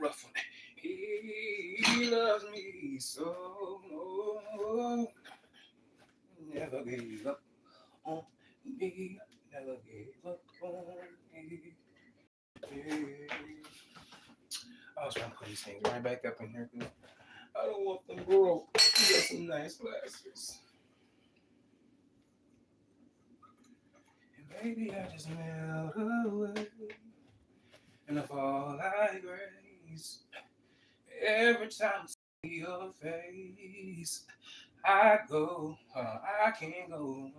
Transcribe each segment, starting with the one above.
rough one. He loves me so. Never gave up on me. Never gave up on me. I was trying to put these things right back up in here. I don't want them broke. You got some nice glasses. And baby, I just melt away. And of all I grace, every time I see your face, I go, I can't go.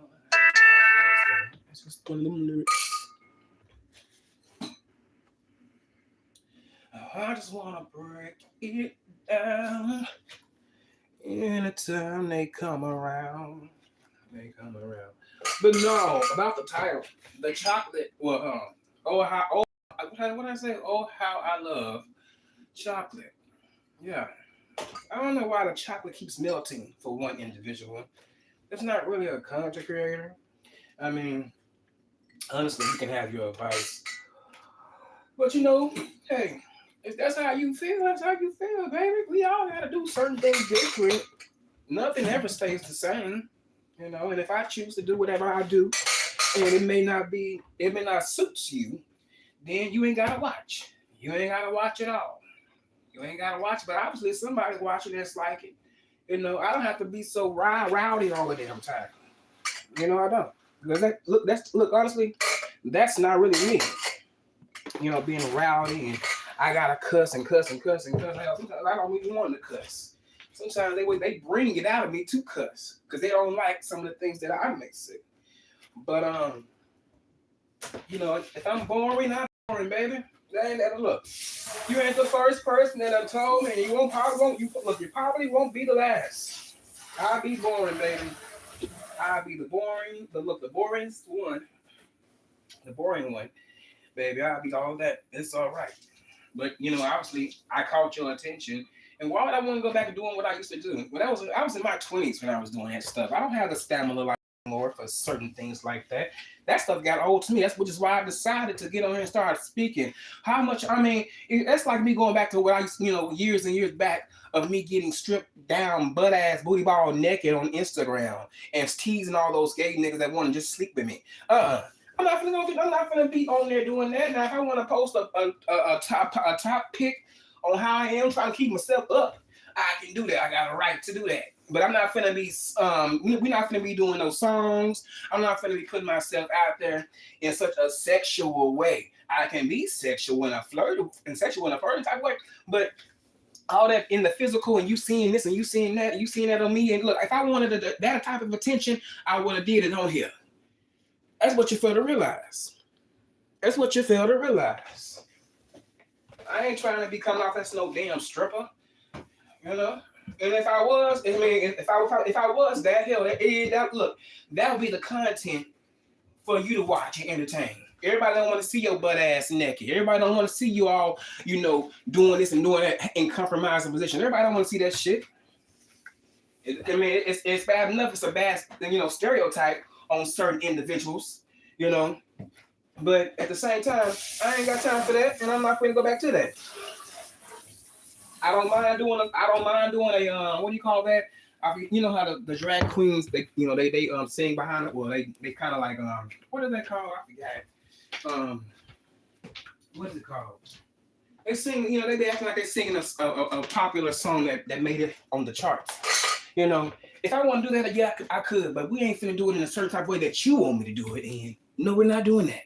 It's just one of them lyrics. I just wanna break it down. Anytime they come around, they come around. But no, about the title, the chocolate. Well, what did I say? Oh, how I love chocolate. Yeah, I don't know why the chocolate keeps melting for one individual. It's not really a content creator. I mean, honestly, you can have your advice, but hey, if that's how you feel, that's how you feel, baby. We all gotta do certain things different. Nothing ever stays the same, And if I choose to do whatever I do, and it may not suit you, then you ain't gotta watch. You ain't gotta watch at all. You ain't gotta watch, but obviously somebody's watching that's like it. I don't have to be so rowdy all the damn time. I don't. Because honestly, that's not really me. Being rowdy and I gotta cuss and cuss and cuss and cuss. Sometimes I don't even want to cuss. Sometimes they bring it out of me to cuss because they don't like some of the things that I may say. But if I'm boring, I'm boring, baby. That ain't that. Look, you ain't the first person that I've told me, and you probably won't be the last. I'll be boring, baby. I'll be the boring one, baby. I'll be all that. It's all right. But obviously, I caught your attention. And why would I want to go back to doing what I used to do? When I was in my 20s when I was doing that stuff. I don't have the stamina like more for certain things like that. That stuff got old to me. Which is why I decided to get on here and start speaking. That's like me going back to what I used, years and years back of me getting stripped down, butt ass, booty ball naked on Instagram and teasing all those gay niggas that want to just sleep with me. I'm not gonna be on there doing that. Now, if I want to post a top pick on how I am trying to keep myself up, I can do that. I got a right to do that. But I'm not finna be. We're not finna be doing those songs. I'm not finna be putting myself out there in such a sexual way. I can be sexual when I flirt and sexual in a flirting type of way, but all that in the physical and you seeing this and you seeing that and you seeing that on me. And look, if I wanted that type of attention, I would have did it on here. That's what you fail to realize. That's what you fail to realize. I ain't trying to be coming off as no damn stripper, And if I was, if I was that, hell, that would be the content for you to watch and entertain. Everybody don't want to see your butt ass naked. Everybody don't want to see you all, doing this and doing that in compromising position. Everybody don't want to see that shit. It's bad enough. It's a bad, stereotype on certain individuals, But at the same time, I ain't got time for that, and I'm not going to go back to that. I don't mind doing a what do you call that? You know how the drag queens they sing behind it. Well, they kind of like what is that called? I forgot. What is it called? They sing, they be acting like they're singing a popular song that made it on the charts. If I want to do that, yeah, I could, but we ain't finna do it in a certain type of way that you want me to do it in. No, we're not doing that.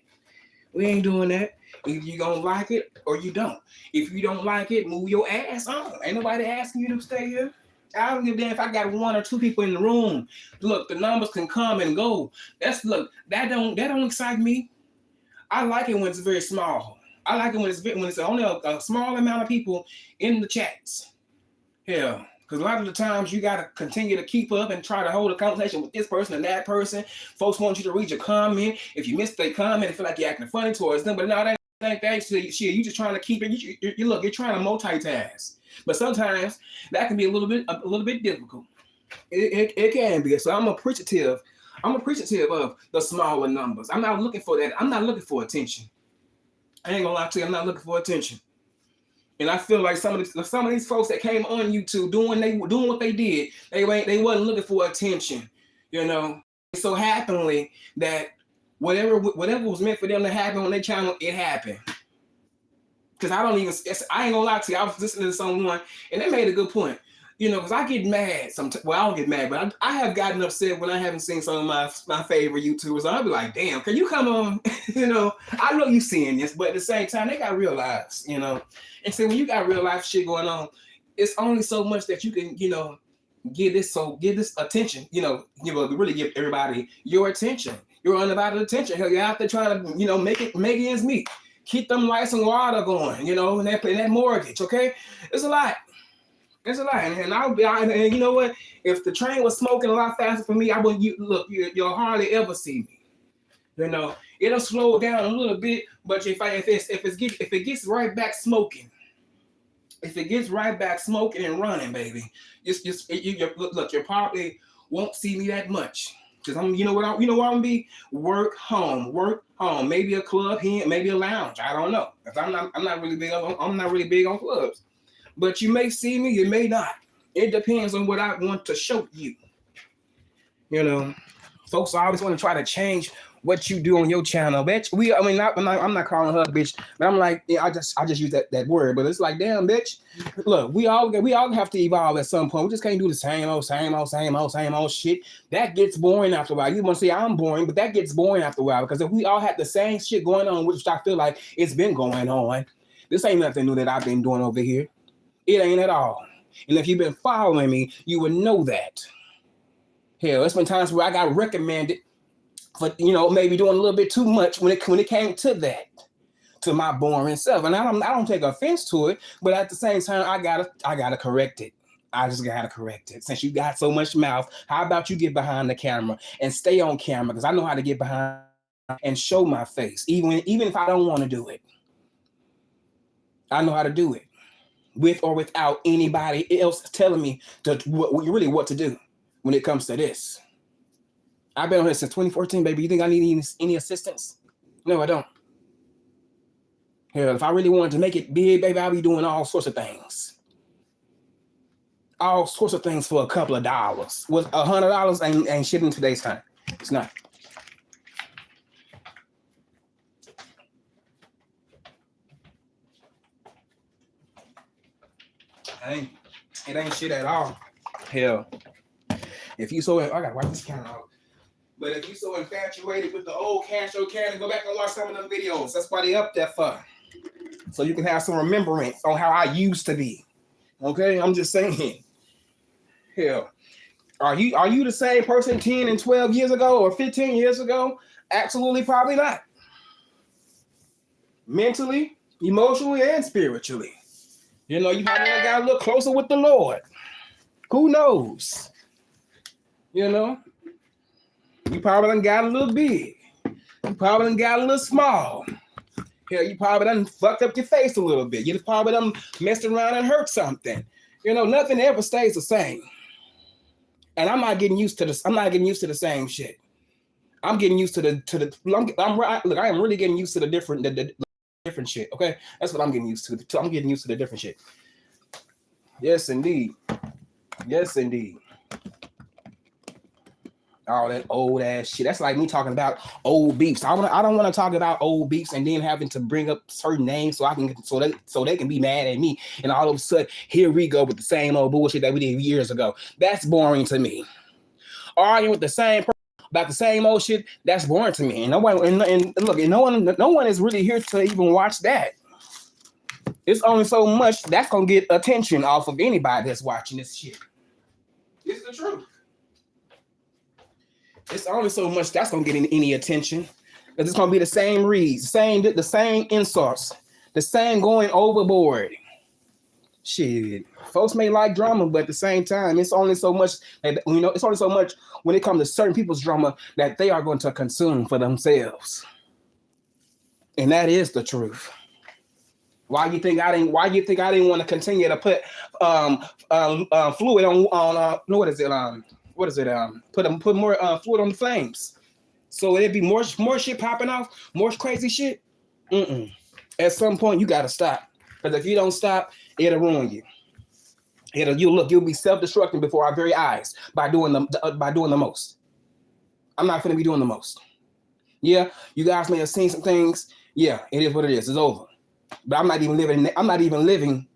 We ain't doing that. If you gonna like it or you don't. If you don't like it, move your ass on. Ain't nobody asking you to stay here. I don't give a damn if I got one or two people in the room. Look, the numbers can come and go. That don't excite me. I like it when it's very small. I like it when it's only a small amount of people in the chats. Yeah. Because a lot of the times you got to continue to keep up and try to hold a conversation with this person and that person. Folks want you to read your comment. If you missed their comment, they feel like you're acting funny towards them. But no, that ain't that shit. You just trying to keep it. You're trying to multitask. But sometimes that can be a little bit difficult. It can be. So I'm appreciative of the smaller numbers. I'm not looking for that. I'm not looking for attention. I ain't gonna lie to you. I'm not looking for attention. And I feel like some of these folks that came on YouTube doing what they did, they wasn't looking for attention, you know. So happenly that whatever was meant for them to happen on their channel, it happened. Because I ain't gonna lie to you, I was listening to someone and they made a good point. You know, because I get mad sometimes. Well, I don't get mad, but I have gotten upset when I haven't seen some of my favorite YouTubers. I'll be like, damn, can you come on? You know, I know you seeing this, but at the same time, they got real lives, you know. And so when you got real life shit going on, it's only so much that you can, you know, give this attention, you know, really give everybody your attention, your undivided attention. Hell, you're out there trying to, you know, make ends meet. Keep them lights and water going, you know, and that mortgage, okay? It's a lot. It's a lot, and and you know what? If the train was smoking a lot faster for me, I wouldn't. You'll hardly ever see me. You know, it'll slow down a little bit, but if it gets right back smoking, and running, baby, you probably won't see me that much. Cause you know what I'm gonna be? Work home, maybe a club here, maybe a lounge. I don't know. Cause I'm not really big on clubs. But you may see me, you may not. It depends on what I want to show you. You know, folks always want to try to change what you do on your channel, bitch. I'm not calling her a bitch, but I'm like, yeah, I just use that word. But it's like, damn, bitch. Look, we all have to evolve at some point. We just can't do the same old shit. That gets boring after a while. You want to say I'm boring, but that gets boring after a while because if we all had the same shit going on, which I feel like it's been going on, this ain't nothing new that I've been doing over here. It ain't at all. And if you've been following me, you would know that. Hell, there's been times where I got recommended for, you know, maybe doing a little bit too much when it came to that, to my boring self. And I don't take offense to it, but at the same time, I gotta correct it. I just gotta correct it. Since you got so much mouth, how about you get behind the camera and stay on camera? Because I know how to get behind and show my face, even if I don't want to do it. I know how to do it. With or without anybody else telling me what to do when it comes to this. I've been on here since 2014, baby. You think I need any assistance? No, I don't. Hell, if I really wanted to make it big, baby, I'll be doing all sorts of things. All sorts of things for a couple of dollars. With $100 ain't shit in today's time. It's not. It ain't shit at all. Hell, if you so, I gotta wipe this camera out. But if you so infatuated with the old Castro Cannon, go back and watch some of them videos. That's why they up there for. So you can have some remembrance on how I used to be. Okay, I'm just saying. Hell, are you the same person 10 and 12 years ago or 15 years ago? Absolutely, probably not. Mentally, emotionally, and spiritually. You know, you probably got a little closer with the Lord. Who knows? You know, you probably done got a little big. You probably done got a little small. Hell, you probably done fucked up your face a little bit. You probably done messed around and hurt something. You know, nothing ever stays the same. And I'm not getting used to this. I'm not getting used to the same shit. I'm getting used to I am really getting used to the different shit. Okay, that's what I'm getting used to. I'm getting used to the different shit. Yes, indeed. Yes, indeed. All that old ass shit. That's like me talking about old beefs. I don't want to talk about old beefs and then having to bring up certain names so they can be mad at me. And all of a sudden, here we go with the same old bullshit that we did years ago. That's boring to me. Arguing with the same person about the same old shit, that's boring to me. And no one is really here to even watch that. It's only so much that's gonna get attention off of anybody that's watching this shit. It's the truth. It's only so much that's gonna get any attention. Because it's gonna be the same reads, the same insults, the same going overboard. Shit, folks may like drama, but at the same time, it's only so much that, you know, it's only so much when it comes to certain people's drama that they are going to consume for themselves. And that is the truth. Why you think I didn't want to continue to put fluid on what is it? Put more fluid on the flames. So it'd be more shit popping off, more crazy shit. At some point you gotta stop. Because if you don't stop, it'll ruin you. You'll be self-destructing before our very eyes by doing the most. I'm not gonna be doing the most. Yeah, you guys may have seen some things. Yeah, it is what it is. It's over. But I'm not even living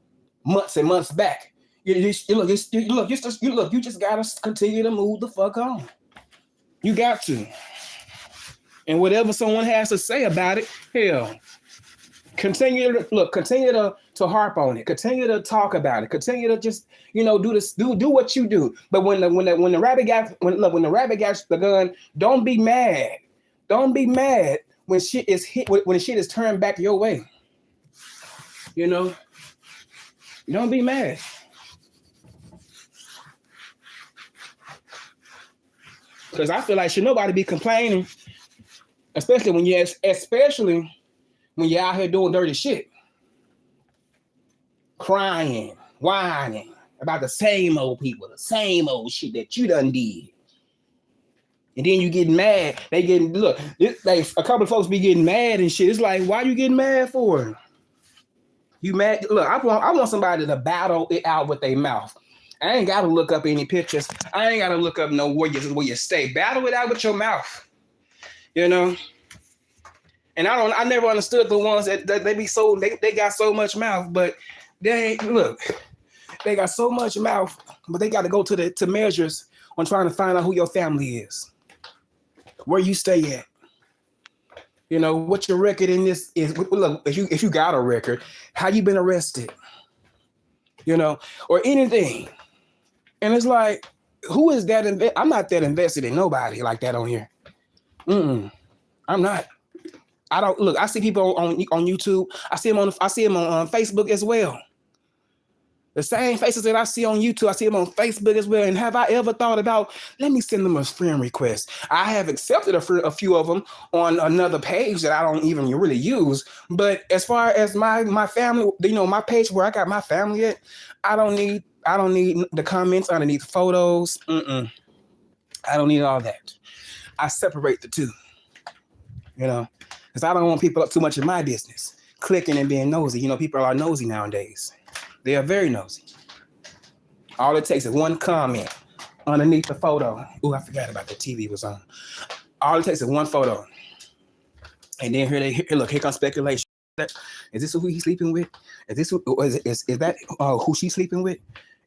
months and months back. You just gotta continue to move the fuck on. You got to. And whatever someone has to say about it, hell, continue to harp on it. Continue to talk about it. Continue to just do what you do. But when the rabbit got the gun, don't be mad. Don't be mad when shit is hit, when shit is turned back your way. Don't be mad. Because I feel like should nobody be complaining, especially when you're out here doing dirty shit, crying, whining about the same old people, the same old shit that you done did. And then you get mad. A couple of folks be getting mad and shit. It's like, why you getting mad for? You mad? Look, I want somebody to battle it out with their mouth. I ain't got to look up any pictures. I ain't got to look up where you stay. Battle it out with your mouth. And I never understood the ones that they be so they got so much mouth, but they got so much mouth, but they got to go to measures on trying to find out who your family is, where you stay at. What your record in this is. Look, if you got a record, how you been arrested, or anything. And it's like, who is that? I'm not that invested in nobody like that on here. I'm not. I don't look. I see people on YouTube. I see them on Facebook as well. The same faces that I see on YouTube, I see them on Facebook as well. And have I ever thought about, let me send them a friend request? I have accepted a few of them on another page that I don't even really use. But as far as my family, my page where I got my family at, I don't need the comments underneath photos. I don't need all that. I separate the two, because I don't want people up too much in my business, clicking and being nosy. People are nosy nowadays. They are very nosy. All it takes is one comment underneath the photo. Oh, I forgot about the TV was on. All it takes is one photo. And then here comes speculation. Is this who he's sleeping with? Is that who she's sleeping with?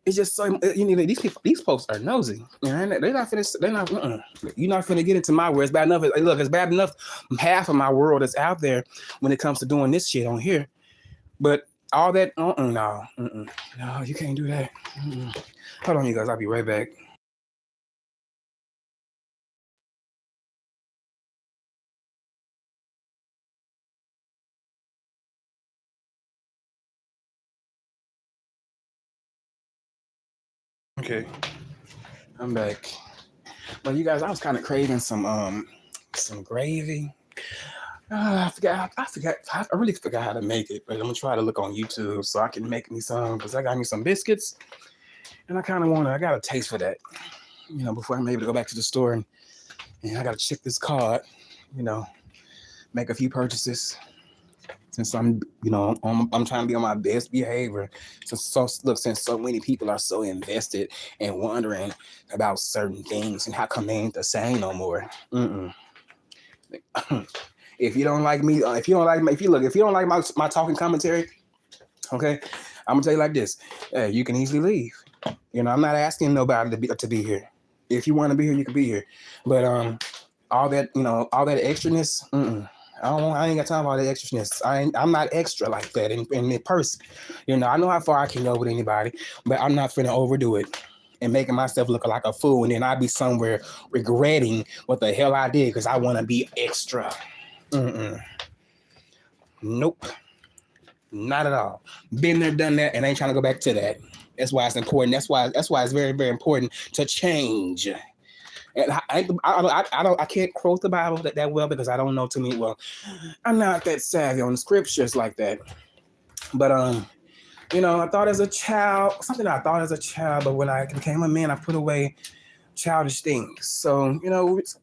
It's just so these folks are nosy. They're not finished. You're not finna get into my world. It's bad enough. Look, it's bad enough. Half of my world is out there when it comes to doing this shit on here. But all that, no, you can't do that. Hold on, you guys. I'll be right back. Okay, I'm back. But you guys, I was kind of craving some gravy. I really forgot how to make it, but I'm gonna try to look on YouTube so I can make me some, because I got me some biscuits and I got a taste for that, before I'm able to go back to the store and I gotta check this card, make a few purchases since I'm trying to be on my best behavior. Since so many people are so invested and wondering about certain things and how come they ain't the same no more. If you don't like me, if you don't like my talking commentary, okay, I'm gonna tell you like this: you can easily leave. I'm not asking nobody to be here. If you want to be here, you can be here. But all that extraness, I ain't got time for all that extraness. I'm not extra like that in person. I know how far I can go with anybody, but I'm not finna overdo it and making myself look like a fool, and then I'll be somewhere regretting what the hell I did because I want to be extra. Nope, not at all. Been there, done that, and I ain't trying to go back to that. That's why it's important. That's why it's very, very important to change. And I can't quote the Bible that well because I don't know too many. Well, I'm not that savvy on the scriptures like that. But I thought as a child, but when I became a man, I put away childish things. So,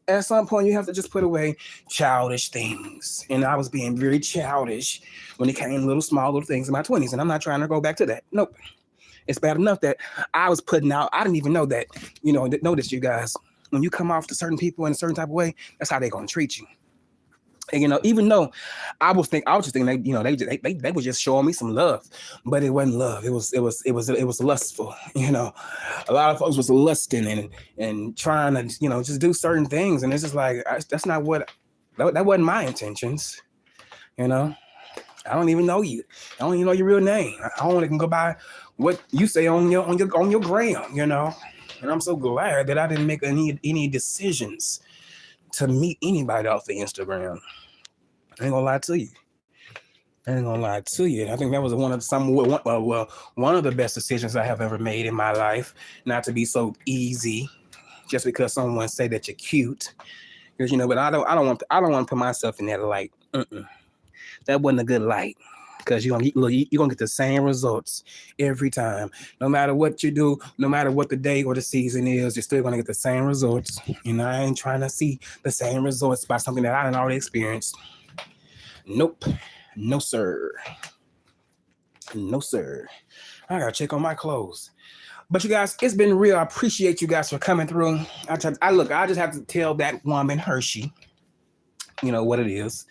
at some point you have to just put away childish things. And I was being very childish when it came to little small little things in my 20s. And I'm not trying to go back to that. Nope. It's bad enough that I was putting out, I didn't even know that, notice you guys, when you come off to certain people in a certain type of way, that's how they're going to treat you. And, even though I was just thinking, they were just showing me some love, but it wasn't love. It was lustful. A lot of folks was lusting and trying to, just do certain things. And it's just like, that's not that wasn't my intentions. I don't even know you. I don't even know your real name. I only can go by what you say on your gram, And I'm so glad that I didn't make any decisions to meet anybody off the Instagram. I ain't gonna lie to you. I think that was one of the best decisions I have ever made in my life. Not to be so easy, just because someone say that you're cute, because But I don't want to put myself in that light. That wasn't a good light. Because you're gonna get the same results every time. No matter what you do, no matter what the day or the season is, you're still gonna get the same results. I ain't trying to see the same results by something that I done already experienced. Nope. No, sir. No, sir. I gotta check on my clothes. But you guys, it's been real. I appreciate you guys for coming through. I just have to tell that woman Hershey, what it is.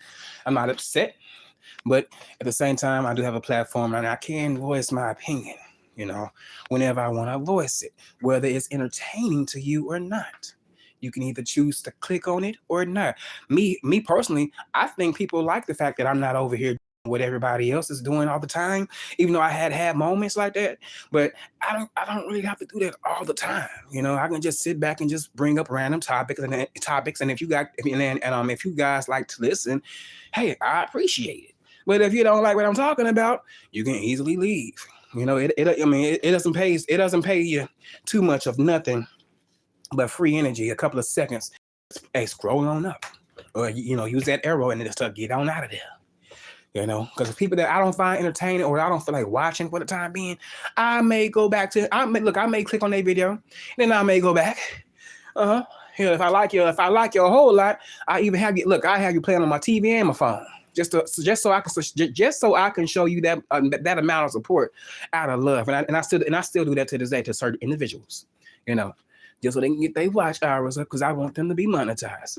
I'm not upset. But at the same time, I do have a platform and I can voice my opinion, whenever I want to voice it, whether it's entertaining to you or not. You can either choose to click on it or not. Me personally, I think people like the fact that I'm not over here doing what everybody else is doing all the time, even though I had moments like that. But I don't really have to do that all the time. I can just sit back and just bring up random topics. And if you guys like to listen, hey, I appreciate it. But if you don't like what I'm talking about, you can easily leave. It doesn't pay you too much of nothing but free energy, a couple of seconds. Hey, scroll on up, or use that arrow and just get on out of there. Because people that I don't find entertaining or I don't feel like watching for the time being, I may go back to. I may click on their video, then I may go back. If I like you a whole lot, I even have you. Look, I have you playing on my TV and my phone. Just so I can show you that that amount of support out of love, and I still do that to this day to certain individuals, just so they can get their watch hours up, because I want them to be monetized.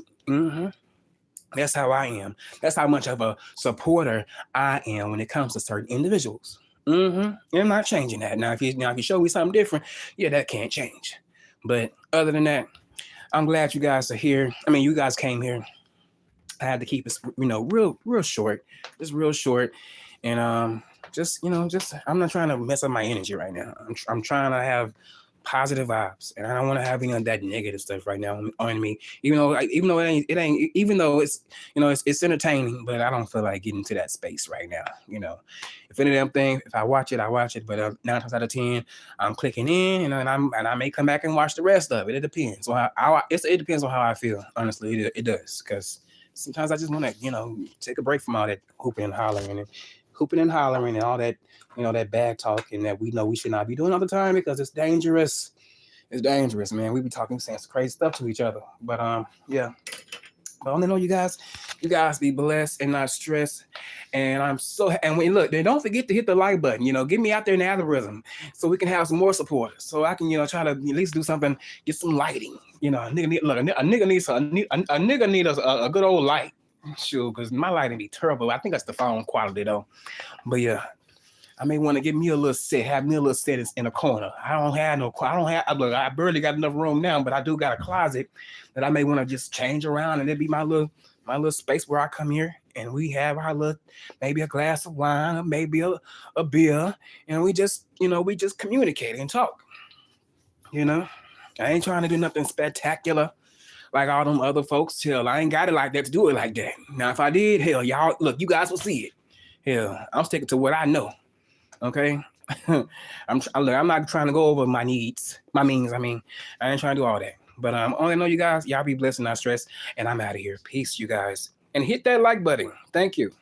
That's how I am. That's how much of a supporter I am when it comes to certain individuals. I'm not changing that. Now if you show me something different, yeah, that can't change. But other than that, I'm glad you guys are here. I mean, you guys came here. I had to keep it, real short, just real short. And I'm not trying to mess up my energy right now. I'm trying to have positive vibes, and I don't want to have any of that negative stuff right now on me. Even though it's entertaining, but I don't feel like getting to that space right now. If any of them things, if I watch it, I watch it. But 9 times out of 10, I'm clicking in, and I may come back and watch the rest of it. It depends. So it depends on how I feel. Honestly, it does, because sometimes I just want to, take a break from all that hooping and hollering and all that, that bad talk, and that we know we should not be doing all the time, because it's dangerous. It's dangerous, man. We be saying some crazy stuff to each other. But yeah. But I only know you guys be blessed and not stressed. And don't forget to hit the like button. Get me out there in the algorithm so we can have some more supporters. So I can, try to at least do something, get some lighting. A nigga needs a good old light. Sure, because my lighting be terrible. I think that's the phone quality though. But yeah, I may want to get me a little set, have me a little set in a corner. I barely got enough room now, but I do got a closet that I may want to just change around, and it'd be my little space where I come here and we have our little, maybe a glass of wine or maybe a beer, and we just communicate and talk. I ain't trying to do nothing spectacular like all them other folks. Hell, I ain't got it like that to do it like that. Now, if I did, hell, y'all, look, you guys will see it. Hell, I'm sticking to what I know. Okay? I'm not trying to go over my means. I ain't trying to do all that. But only know you guys, y'all be blessed and not stressed. And I'm out of here. Peace, you guys. And hit that like button. Thank you.